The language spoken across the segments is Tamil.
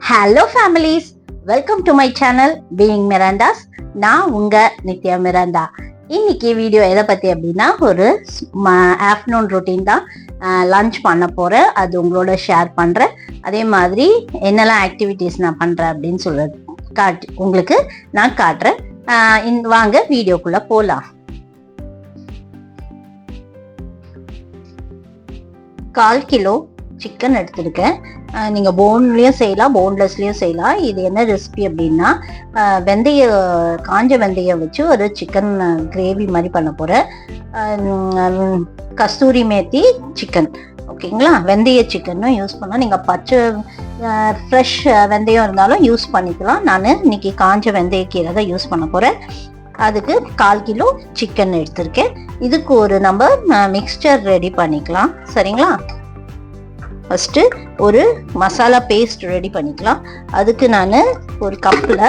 Hello families, welcome to my channel being Mirandas. நான் உங்க நித்யா மிராண்டா. இன்னைக்கு வீடியோ எதை பத்தி அப்படின்னா, ஒரு ஆஃப்டர்நூன் ரொட்டீன் தான். லஞ்ச் பண்ண போறேன், அது உங்களோட ஷேர் பண்றேன். அதே மாதிரி என்னெல்லாம் ஆக்டிவிட்டிஸ் நான் பண்றேன் அப்படின்னு சொல்றது உங்களுக்கு நான் காட்டுறேன். வாங்க வீடியோக்குள்ள போலாம். 1/4 கிலோ சிக்கன் எடுத்துருக்கேன். நீங்கள் போன்லேயும் செய்யலாம், போன்லெஸ்லேயும் செய்யலாம். இது என்ன ரெசிபி அப்படின்னா, காஞ்ச வெந்தயம் வச்சு ஒரு சிக்கன் கிரேவி மாதிரி பண்ண போகிறேன். கஸ்தூரி மேத்தி சிக்கன், ஓகேங்களா? வெந்தய சிக்கனும் யூஸ் பண்ணால், நீங்கள் பச்சை ஃப்ரெஷ் வெந்தயம் இருந்தாலும் யூஸ் பண்ணிக்கலாம். நான் இன்னைக்கு காஞ்ச வெந்தய கீரை தான் யூஸ் பண்ண போகிறேன். அதுக்கு 1/4 கிலோ சிக்கன் எடுத்திருக்கேன். இதுக்கு ஒரு நம்ம மிக்ஸ்சர் ரெடி பண்ணிக்கலாம், சரிங்களா? ஃபஸ்ட்டு ஒரு மசாலா பேஸ்ட் ரெடி பண்ணிக்கலாம். அதுக்கு நான் ஒரு கப்பில்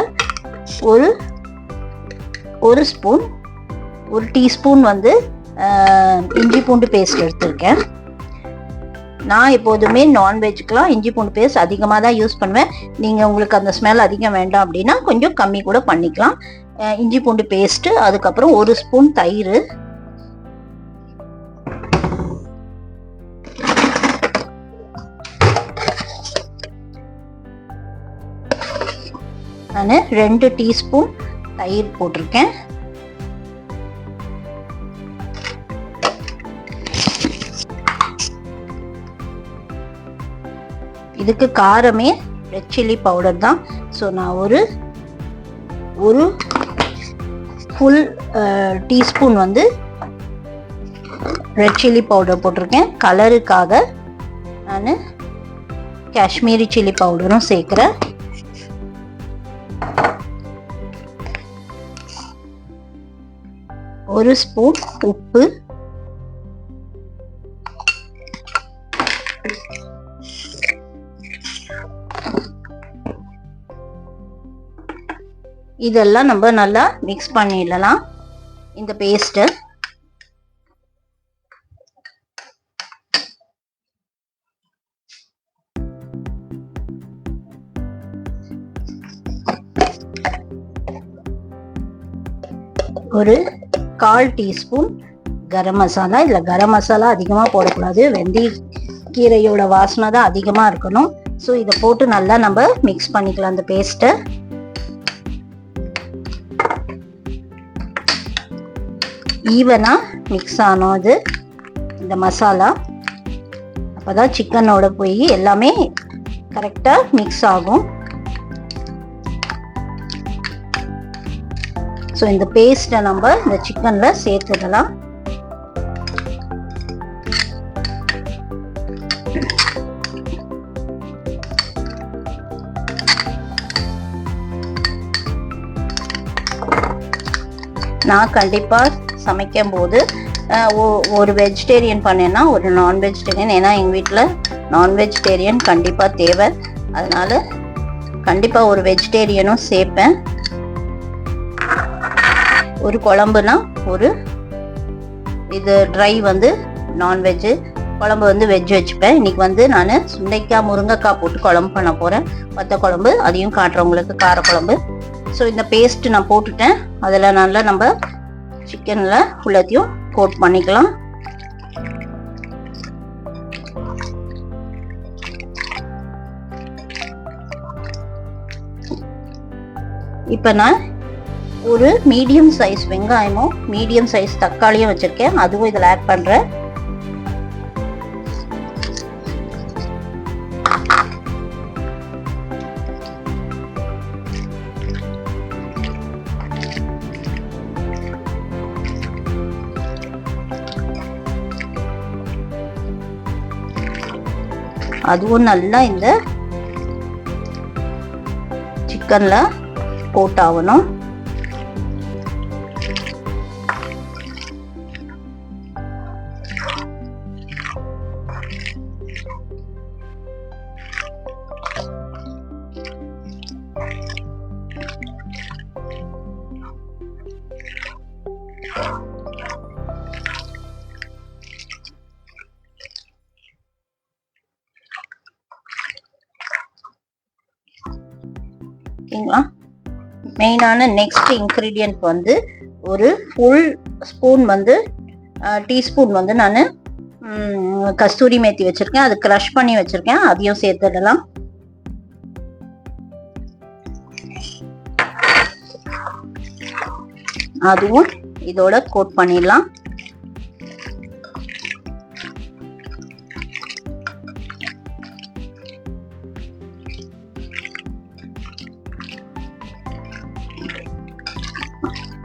ஒரு ஸ்பூன், ஒரு டீஸ்பூன் இஞ்சி பூண்டு பேஸ்ட் எடுத்திருக்கேன். நான் எப்போதுமே நான்வெஜ்க்குலாம் இஞ்சி பூண்டு பேஸ்ட் அதிகமாக தான் யூஸ் பண்ணுவேன். நீங்கள் உங்களுக்கு அந்த ஸ்மெல் அதிகம் வேண்டாம் அப்படின்னா கொஞ்சம் கம்மி கூட பண்ணிக்கலாம். இஞ்சி பூண்டு பேஸ்ட்டு, அதுக்கப்புறம் ஒரு ஸ்பூன் தயிர், நான் 2 டீஸ்பூன் தயிர் போட்டிருக்கேன். இதுக்கு காரமே ரெட் சில்லி பவுடர் தான். ஸோ நான் ஒரு full teaspoon red chilli powder போட்டிருக்கேன். கலருக்காக நான் காஷ்மீரி சில்லி பவுடரும் சேர்க்குறேன். ஒரு ஸ்பூன் உப்பு, இதெல்லாம் நம்ம நல்லா மிக்ஸ் பண்ணிடலாம் இந்த பேஸ்ட்டை. ஒரு 1/4 டீஸ்பூன் கரம் மசாலா. இதில் கரம் மசாலா அதிகமாக போடக்கூடாது, வெந்தய கீரையோட வாசனை தான் அதிகமாக இருக்கணும். ஸோ இதை போட்டு நல்லா நம்ம மிக்ஸ் பண்ணிக்கலாம் அந்த பேஸ்ட்டை. ஈவனாக மிக்ஸ் ஆனது இந்த மசாலா, அப்போ தான் சிக்கனோட போய் எல்லாமே கரெக்டாக மிக்ஸ் ஆகும். ஸோ இந்த பேஸ்ட்டை நம்ம இந்த சிக்கனில் சேர்த்துடலாம். நான் கண்டிப்பாக சமைக்கும் போது ஒரு வெஜிடேரியன் பண்ணேன்னா ஒரு நான் வெஜிடேரியன், ஏன்னா எங்கள் வீட்டில் நான் வெஜிடேரியன் கண்டிப்பாக தேவை. அதனால கண்டிப்பாக ஒரு வெஜிடேரியனும் சேர்ப்பேன். ஒரு குழம்புனா இது ட்ரை நான்வெஜ்ஜு, குழம்பு வெஜ் வச்சுப்பேன். இன்னைக்கு நான் சுண்டைக்காய் முருங்கைக்காய் போட்டு குழம்பு பண்ண போகிறேன். மற்ற குழம்பு அதையும் காட்டுறவங்களுக்கு, காரக்குழம்பு. ஸோ இந்த பேஸ்ட் நான் போட்டுட்டேன். அதில் நல்லா நம்ம சிக்கனில் உள்ளத்தையும் கோட் பண்ணிக்கலாம். இப்போ நான் ஒரு மீடியம் சைஸ் வெங்காயமும் மீடியம் சைஸ் தக்காளியும் வச்சிருக்கேன், அதுவும் இதில் ஆட் பண்றேன். அதுவும் நல்லா இந்த சிக்கன்ல கோட் ஆகணும். ஓகேங்களா. மெயினான நெக்ஸ்ட் இன்க்ரீடியன்ட் வந்து ஒரு ஃபுல் ஸ்பூன் வந்து டீஸ்பூன் வந்து நான் கஸ்தூரி மேத்தி வச்சிருக்கேன். அது க்ரஷ் பண்ணி வச்சிருக்கேன், அதையும் சேர்த்துடலாம். அதுவும் இதோட கோட் பண்ணிடலாம்.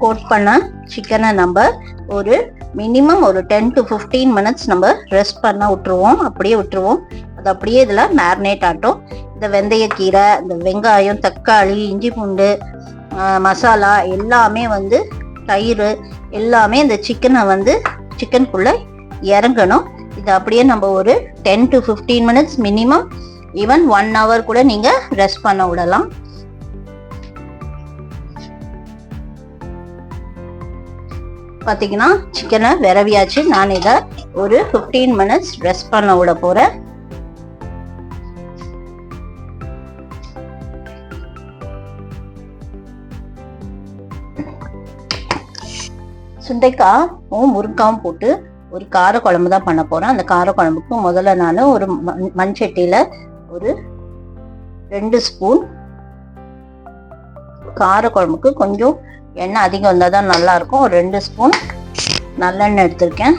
கோட் பண்ண சிக்கனை நம்ம ஒரு மினிமம் ஒரு 10 to 15 மினிட்ஸ் நம்ம ரெஸ்ட் பண்ண விட்டுருவோம். அப்படியே விட்டுருவோம். அது அப்படியே இதில் மேரினேட் ஆகட்டும். இந்த வெந்தயக்கீரை, இந்த வெங்காயம், தக்காளி, இஞ்சி பூண்டு மசாலா எல்லாமே வந்து தயிர் எல்லாமே இந்த சிக்கனை வந்து சிக்கனுக்குள்ளே இறங்கணும். இது அப்படியே நம்ம ஒரு 10 to 15 minutes minimum, even 1 hour கூட நீங்கள் ரெஸ்ட் பண்ண விடலாம். பார்த்தீங்கன்னா சிக்கனை விரவியாச்சு. நான் இதை ஒரு 15 மினிட்ஸ் ரெஸ்ட் பண்ண விட போகிறேன். சுண்டைக்காயும் முருங்காவும் போட்டு ஒரு கார குழம்பு தான் பண்ண போகிறேன். அந்த கார குழம்புக்கு முதல்ல நான் ஒரு மண் சட்டியில் ஒரு 2 ஸ்பூன், கார குழம்புக்கு கொஞ்சம் எண்ணெய் அதிகம் இருந்தால் தான் நல்லா இருக்கும், ஒரு 2 ஸ்பூன் நல்லெண்ணெய் எடுத்திருக்கேன்.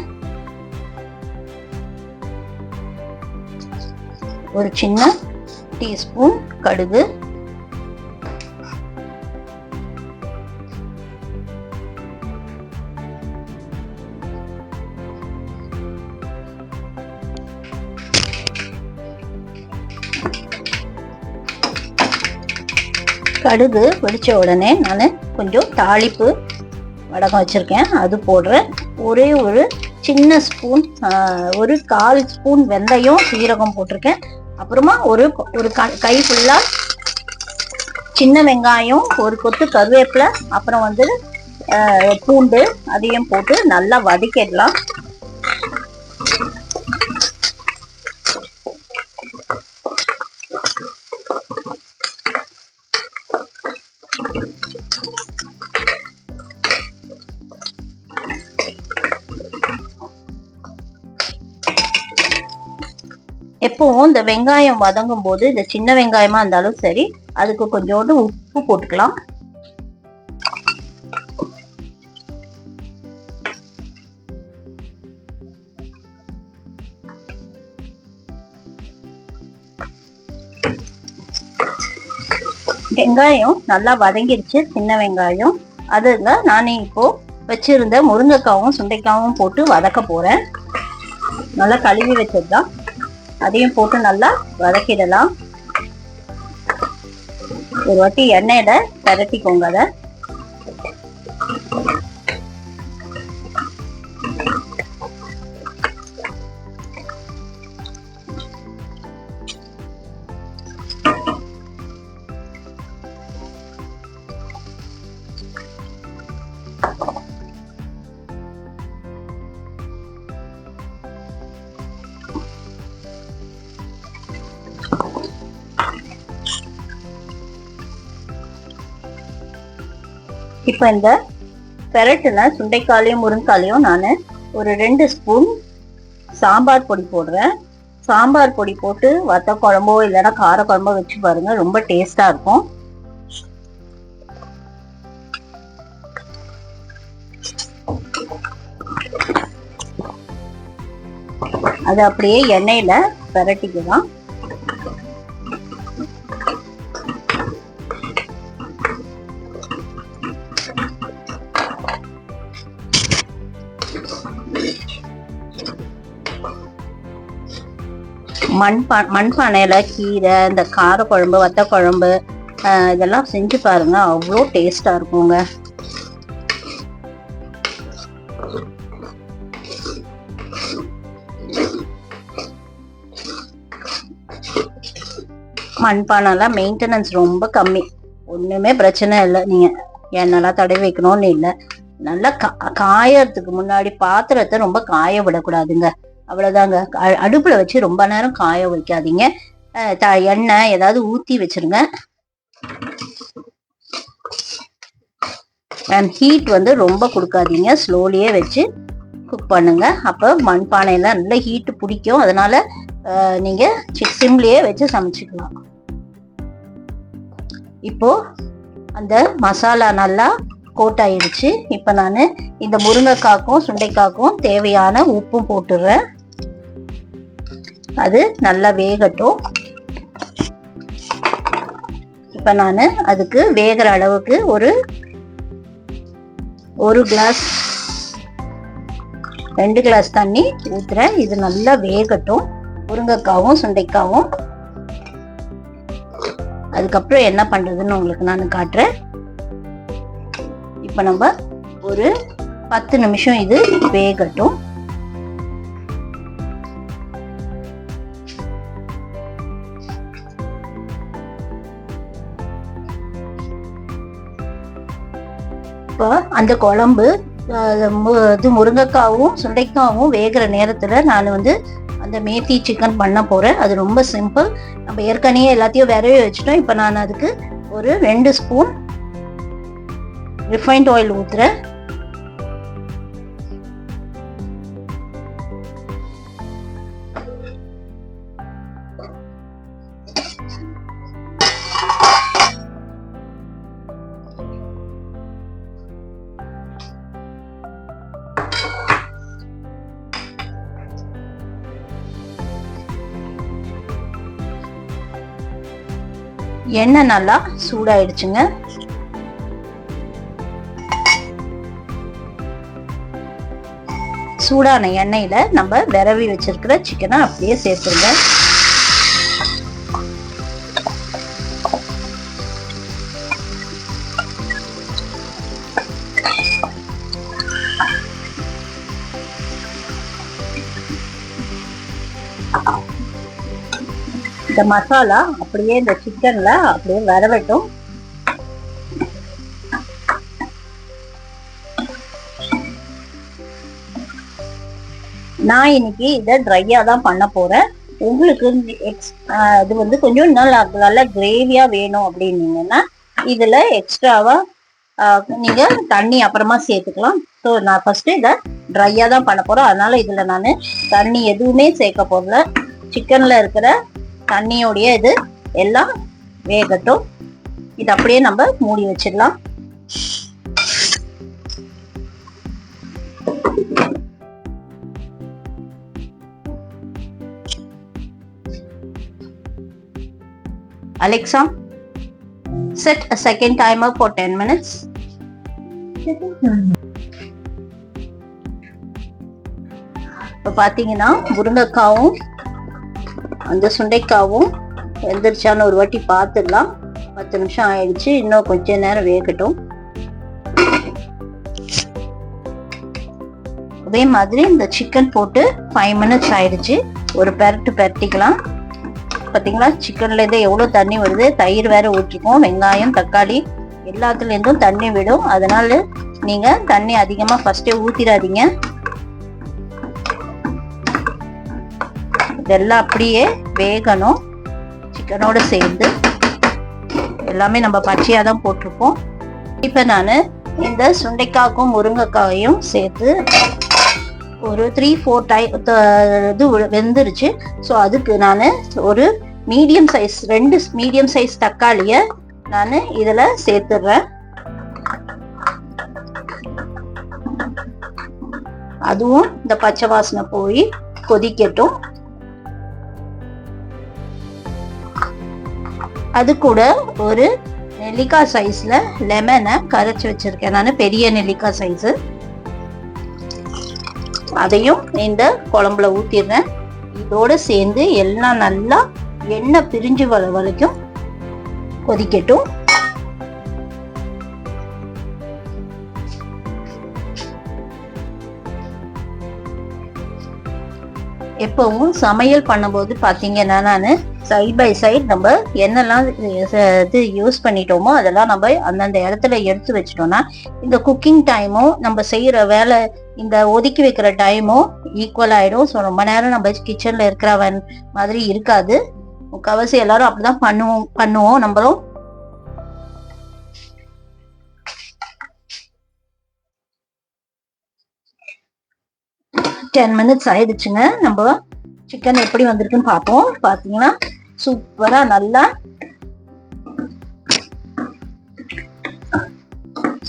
ஒரு சின்ன டீஸ்பூன் கடுகு, கடுகு வெடிச்ச உடனே நான் கொஞ்சம் தாளிப்பு வடகம் வச்சிருக்கேன், அது போடுறேன். ஒரே ஒரு சின்ன ஸ்பூன், ஒரு 1/4 ஸ்பூன் வெந்தயம் சீரகம் போட்டிருக்கேன். அப்புறமா ஒரு கை ஃபுல்லா சின்ன வெங்காயம், ஒரு கொத்து கருவேப்பிலை, அப்புறம் வந்து பூண்டு, அதையும் போட்டு நல்லா வதக்கிடலாம். எப்பவும் இந்த வெங்காயம் வதங்கும் போது இந்த சின்ன வெங்காயமா இருந்தாலும் சரி, அதுக்கு கொஞ்சோண்டு உப்பு போட்டுக்கலாம். வெங்காயம் நல்லா வதங்கிடுச்சு, சின்ன வெங்காயம். அதுல நானே இப்போ வச்சிருந்த முருங்கைக்காவும் சுண்டைக்காவும் போட்டு வதக்க போறேன். நல்லா கழுவி வச்சதுதான், அதையும் போட்டு நல்லா வதக்கிடலாம். ஒரு வாட்டி எண்ணெயில பரட்டிக்கோங்க. அதை இப்போ இந்த பெரட்டுன சுண்டைக்காலையும் முருங்காலையும் நான் ஒரு 2 ஸ்பூன் சாம்பார் பொடி போடுறேன். சாம்பார் பொடி போட்டு வத்த குழம்போ இல்லைன்னா கார குழம்போ வச்சு பாருங்க, ரொம்ப டேஸ்டா இருக்கும். அது அப்படியே எண்ணெயில பெரட்டிக்கலாம். மண்பானையில கீரை, இந்த கார குழம்பு, வத்த குழம்பு இதெல்லாம் செஞ்சு பாருங்க, அவ்வளோ டேஸ்டா இருக்குங்க. மண்பானைலாம் மெயின்டெனன்ஸ் ரொம்ப கம்மி, ஒண்ணுமே பிரச்சனை இல்லை. நீங்க எண்ணெய்லாம் தடவி வைக்கணும்னு இல்லை. நல்லா காயறதுக்கு முன்னாடி பாத்திரத்தை ரொம்ப காய விடக்கூடாதுங்க, அவ்வளவுதாங்க. அடுப்புல வச்சு ரொம்ப நேரம் காய வைக்காதீங்க. எண்ணெய் ஏதாவது ஊத்தி வச்சிருங்க. அண்ட் ஹீட் வந்து ரொம்ப கொடுக்காதீங்க, ஸ்லோலியே வச்சு குக் பண்ணுங்க. அப்போ மண்பானையில் நல்ல ஹீட்டு பிடிக்கும். அதனால நீங்க சிம்லேயே வச்சு சமைச்சிக்கலாம். இப்போ அந்த மசாலா நல்லா கோட் ஆயிடுச்சு. இப்போ நான் இந்த முருங்கைக்காக்கும் சுண்டைக்காக்கும் தேவையான உப்பும் போட்டுடுறேன். அது நல்லா வேகட்டும். இப்போ நான் அதுக்கு வேகிற அளவுக்கு ஒரு கிளாஸ் 2 கிளாஸ் தண்ணி ஊத்துறேன். இது நல்லா வேகட்டும், முருங்கைக்காவும் சுண்டைக்காவும். அதுக்கப்புறம் என்ன பண்றதுன்னு உங்களுக்கு நான் காட்டுறேன். இப்ப நம்ம ஒரு 10 நிமிஷம் இது வேகட்டும். இப்போ அந்த குழம்பு முருங்கைக்காவும் சுண்டைக்காவும் வேகிற நேரத்துல நான் அந்த மேத்தி சிக்கன் பண்ண போறேன். அது ரொம்ப சிம்பிள். நம்ம ஏற்கனவே எல்லாத்தையும் விரவி வச்சுட்டோம். இப்போ நான் அதுக்கு ஒரு 2 ஸ்பூன் ரிஃபைண்ட் ஆயில் ஊத்துறேன். எண்ணெய் நல்லா சூடாயிடுச்சுங்க. சூடான எண்ணெயில நம்ம விரவி வச்சிருக்கிற சிக்கனை அப்படியே சேர்த்துருங்க. இந்த மசாலா அப்படியே இந்த சிக்கன்ல அப்படியே வரவட்டும். நான் இன்னைக்கு இதை ட்ரையா தான் பண்ண போறேன். உங்களுக்கு இது கொஞ்சம் நல்லா கிரேவியா வேணும் அப்படின்னீங்கன்னா இதுல எக்ஸ்ட்ராவா நீங்க தண்ணி அப்புறமா சேர்த்துக்கலாம். ஸோ நான் ஃபர்ஸ்ட் இதை ட்ரையா தான் பண்ண போறேன். அதனால இதுல நான் தண்ணி எதுவுமே சேர்க்க போறல. சிக்கன்ல இருக்கிற தண்ணியோடைய இது எல்லாம் வேகட்டும். இது அப்படியே நம்ம மூடி வச்சிடலாம். Alexa, set a second timer for 10 minutes. இப்போ பாத்தீங்கன்னா முருங்கைக்காவும் அந்த சுண்டைக்காவும் வெந்துருச்சான்னு ஒரு வாட்டி பார்த்துடலாம். 10 நிமிஷம் ஆயிடுச்சு. இன்னும் கொஞ்ச நேரம் வேகட்டும். அதே மாதிரி இந்த சிக்கன் போட்டு 5 மினிட்ஸ் ஆயிடுச்சு. ஒரு பெரட்டிக்கலாம். பார்த்தீங்களா, சிக்கன்ல இருந்து எவ்வளவு தண்ணி வருது. தயிர் வேற ஊற்றிக்கும். வெங்காயம் தக்காளி எல்லாத்துல இருந்தும் தண்ணி விடும். அதனால நீங்க தண்ணி அதிகமா ஃபர்ஸ்டே ஊத்திடாதீங்க. இதெல்லாம் அப்படியே வேகணும். சிக்கனோட சேர்ந்து எல்லாமே நம்ம பச்சையா தான் போட்டிருப்போம். இப்ப நான் இந்த சுண்டைக்காய்க்கும் முருங்கைக்காயும் சேர்த்து ஒரு 3-4 இது வெந்துருச்சு. ஸோ அதுக்கு நான் ஒரு ரெண்டு மீடியம் சைஸ் தக்காளிய நான் இதுல சேர்த்துடுறேன். அதுவும் இந்த பச்சை வாசனை போய் கொதிக்கட்டும். அது கூட ஒரு நெல்லிக்காய் சைஸ்ல லெமனை கரைச்சி வச்சிருக்கேன் நான், பெரிய நெல்லிக்காய் சைஸ். அதையும் இந்த குழம்புல ஊத்திடுறேன். இதோட சேர்ந்து எல்லாம் நல்லா எண்ணெய் பிரிஞ்சு வரைக்கும் கொதிக்கட்டும். எப்பவும் சமையல் பண்ணும்போது பாத்தீங்கன்னா நான் சைட் பை சைட் நம்ம என்னெல்லாம் இது யூஸ் பண்ணிட்டோமோ அதெல்லாம் நம்ம அந்தந்த இடத்துல எடுத்து வச்சிட்டோம்னா இந்த குக்கிங் டைமும் நம்ம செய்யற வேலை இந்த ஒதுக்கி வைக்கிற டைமும் ஈக்குவல் ஆயிடும். ஸோ ரொம்ப நேரம் நம்ம கிச்சன்ல இருக்கிற மாதிரி இருக்காது. முக்கால்வாசி எல்லாரும் அப்படிதான் பண்ணுவோம் நம்மளும். 10 minutes ஆயிடுச்சுங்க. நம்ம சிக்கன் எப்படி வந்திருக்குன்னு பார்ப்போம். பார்த்தீங்கன்னா சூப்பரா நல்லா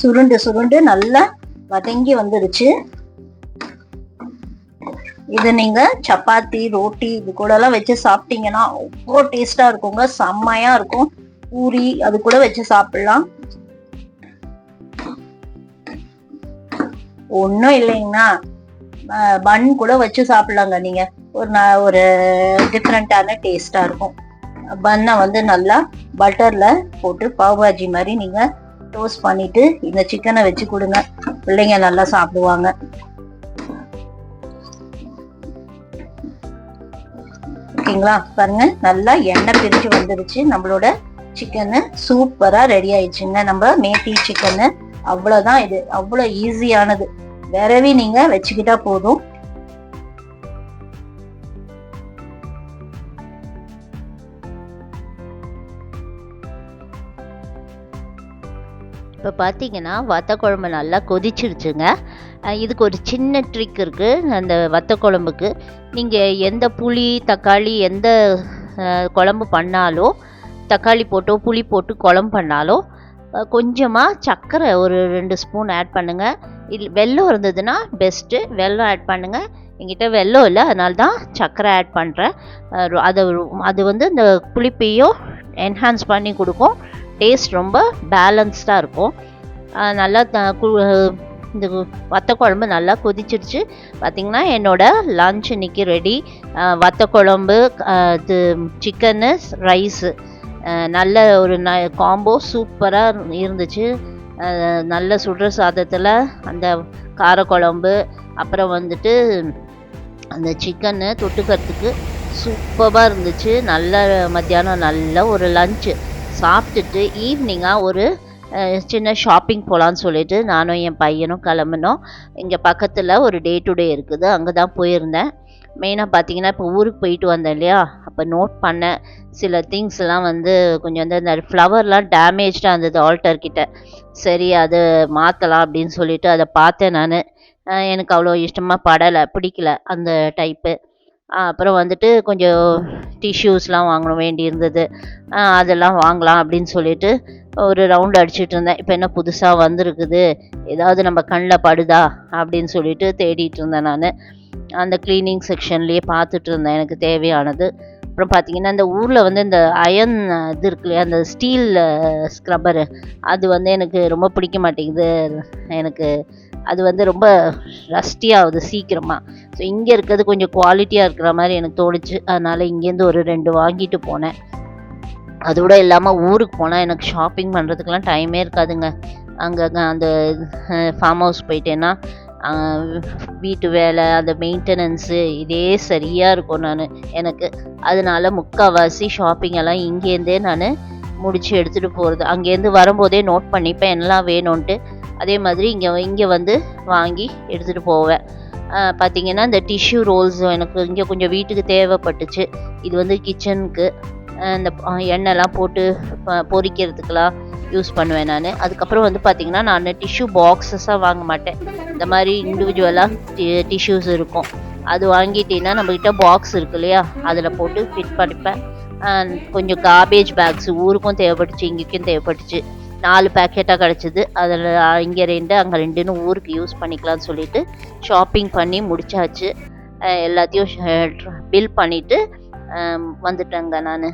சுருண்டு சுருண்டு நல்லா வதங்கி வந்துடுச்சு. இது நீங்க சப்பாத்தி ரோட்டி இது கூட எல்லாம் வச்சு சாப்பிட்டீங்கன்னா அவ்வளோ டேஸ்டா இருக்குங்க. செம்மையா இருக்கும். பூரி அது கூட வச்சு சாப்பிடலாம். ஒன்றும் இல்லைங்கண்ணா, பன் கூட வச்சு சாப்பிடலாங்க. நீங்க ஒரு டிஃப்ரெண்டான டேஸ்டா இருக்கும். பன்னை வந்து நல்லா பட்டர்ல போட்டு பாவ்பாஜி மாதிரி நீங்க டோஸ்ட் பண்ணிட்டு இந்த சிக்கனை வச்சு கொடுங்க. பிள்ளைங்க நல்லா சாப்பிடுவாங்க. ஓகேங்களா? பாருங்க நல்லா எண்ணெய் பிரிச்சு வந்துருச்சு. நம்மளோட சிக்கனு சூப்பரா ரெடி ஆயிடுச்சுங்க. நம்ம மேத்தி சிக்கனு அவ்வளவுதான். இது அவ்வளவு ஈஸியானது. விரவி நீங்க வச்சுக்கிட்டா போதும். இப்போ பார்த்தீங்கன்னா வத்த குழம்பு நல்லா கொதிச்சிருச்சுங்க. இதுக்கு ஒரு சின்ன ட்ரிக் இருக்குது. அந்த வத்த குழம்புக்கு நீங்கள் எந்த புளி தக்காளி எந்த குழம்பு பண்ணாலும், தக்காளி போட்டோ புளி போட்டு குழம்பு பண்ணாலும் கொஞ்சமாக சர்க்கரை ஒரு 2 ஸ்பூன் ஆட் பண்ணுங்கள். வெல்லம் இருந்ததுன்னா பெஸ்ட்டு, வெல்லம் ஆட் பண்ணுங்கள். என்கிட்ட வெல்லம் இல்லை, அதனால தான் சர்க்கரை ஆட் பண்ணுறேன். அது வந்து இந்த புளிப்பையும் என்ஹான்ஸ் பண்ணி கொடுக்கும். டேஸ்ட் ரொம்ப பேலன்ஸ்டாக இருக்கும். நல்லா இந்த வத்த குழம்பு நல்லா கொதிச்சிருச்சு. பார்த்திங்கன்னா என்னோடய லன்ச் இன்றைக்கி ரெடி. வத்த குழம்பு, இது சிக்கனு, ரைஸு, நல்ல ஒரு காம்போ சூப்பராக இருந்துச்சு. நல்ல சுடுற சாதத்தில் அந்த காரக்குழம்பு, அப்புறம் வந்துட்டு அந்த சிக்கனு தொட்டுக்கிறதுக்கு சூப்பராக இருந்துச்சு. நல்ல மத்தியானம் நல்ல ஒரு லன்ச்சு சாப்பிட்டுட்டு ஈவினிங்காக ஒரு சின்ன ஷாப்பிங் போகலான்னு சொல்லிட்டு நானும் என் பையனும் கிளம்பினோம். இங்கே பக்கத்தில் ஒரு டே டு டே இருக்குது, அங்கே தான் போயிருந்தேன். மெயினாக பார்த்தீங்கன்னா இப்போ ஊருக்கு போயிட்டு வந்தேன் இல்லையா, அப்போ நோட் பண்ண சில திங்ஸ்லாம் வந்து கொஞ்சம் வந்து இந்த ஃப்ளவர்லாம் டேமேஜாக இருந்தது ஆல்டர்கிட்ட. சரி அதை மாற்றலாம் அப்படின்னு சொல்லிட்டு அதை பார்த்தேன் நான். எனக்கு அவ்வளோ இஷ்டமாக பிடிக்கல அந்த டைப்பு. அப்புறம் வந்துட்டு கொஞ்சம் டிஷ்யூஸ்லாம் வாங்கணும் வேண்டி இருந்தது. அதெல்லாம் வாங்கலாம் அப்படின்னு சொல்லிட்டு ஒரு ரவுண்ட் அடிச்சுட்டு இருந்தேன். இப்போ என்ன புதுசாக வந்திருக்குது, ஏதாவது நம்ம கண்ணில் படுதா அப்படின்னு சொல்லிட்டு தேடிட்டு இருந்தேன் நான். அந்த க்ளீனிங் செக்ஷன்லேயே பார்த்துட்டு இருந்தேன் எனக்கு தேவையானது. அப்புறம் பார்த்தீங்கன்னா இந்த ஊரில் வந்து இந்த அயன் இது இருக்கு இல்லையா, அந்த ஸ்டீல் ஸ்க்ரப்பரு, அது வந்து எனக்கு ரொம்ப பிடிக்க மாட்டேங்குது. எனக்கு அது வந்து ரொம்ப ரஸ்டியாகுது சீக்கிரமாக. ஸோ இங்கே இருக்கிறது கொஞ்சம் குவாலிட்டியாக இருக்கிற மாதிரி எனக்கு தோணுச்சு. அதனால் இங்கேருந்து ஒரு 2 வாங்கிட்டு போனேன். அதோட இல்லாமல் ஊருக்கு போனால் எனக்கு ஷாப்பிங் பண்ணுறதுக்கெலாம் டைமே இருக்காதுங்க. அங்கே அந்த ஃபார்ம் ஹவுஸ் போயிட்டேன்னா வீட்டு வேலை, அந்த மெயின்டெனன்ஸு, இதே சரியாக இருக்கும் எனக்கு. அதனால முக்கால்வாசி ஷாப்பிங் எல்லாம் இங்கேருந்தே நான் முடித்து எடுத்துகிட்டு போகிறது. அங்கேருந்து வரும்போதே நோட் பண்ணிப்பேன் என்னெல்லாம் வேணும்ன்ட்டு. அதே மாதிரி இங்கே வந்து வாங்கி எடுத்துகிட்டு போவேன். பார்த்திங்கன்னா இந்த டிஷ்யூ ரோல்ஸ் எனக்கு இங்கே கொஞ்சம் வீட்டுக்கு தேவைப்பட்டுச்சு. இது வந்து கிச்சனுக்கு இந்த எண்ணெய்லாம் போட்டு பொரிக்கிறதுக்கெலாம் யூஸ் பண்ணுவேன் நான். அதுக்கப்புறம் வந்து பார்த்திங்கன்னா நான் டிஷ்யூ பாக்ஸஸாக வாங்க மாட்டேன். இந்த மாதிரி இண்டிவிஜுவலாக டிஷ்யூஸ் இருக்கும். அது வாங்கிட்டீங்கன்னா நம்மக்கிட்ட பாக்ஸ் இருக்கு இல்லையா, அதில் போட்டு ஃபிட் பண்ணிப்பேன். கொஞ்சம் கார்பேஜ் பேக்ஸ் ஊருக்கும் தேவைப்பட்டுச்சு, இங்கேக்கும் தேவைப்பட்டுச்சு. 4 பேக்கெட்டாக கிடச்சிது. அதில் இங்கே 2 அங்கே 2ன்னு ஊருக்கு யூஸ் பண்ணிக்கலாம்னு சொல்லிட்டு ஷாப்பிங் பண்ணி முடிச்சாச்சு. எல்லாத்தையும் பில் பண்ணிவிட்டு வந்துட்டேங்க நான்.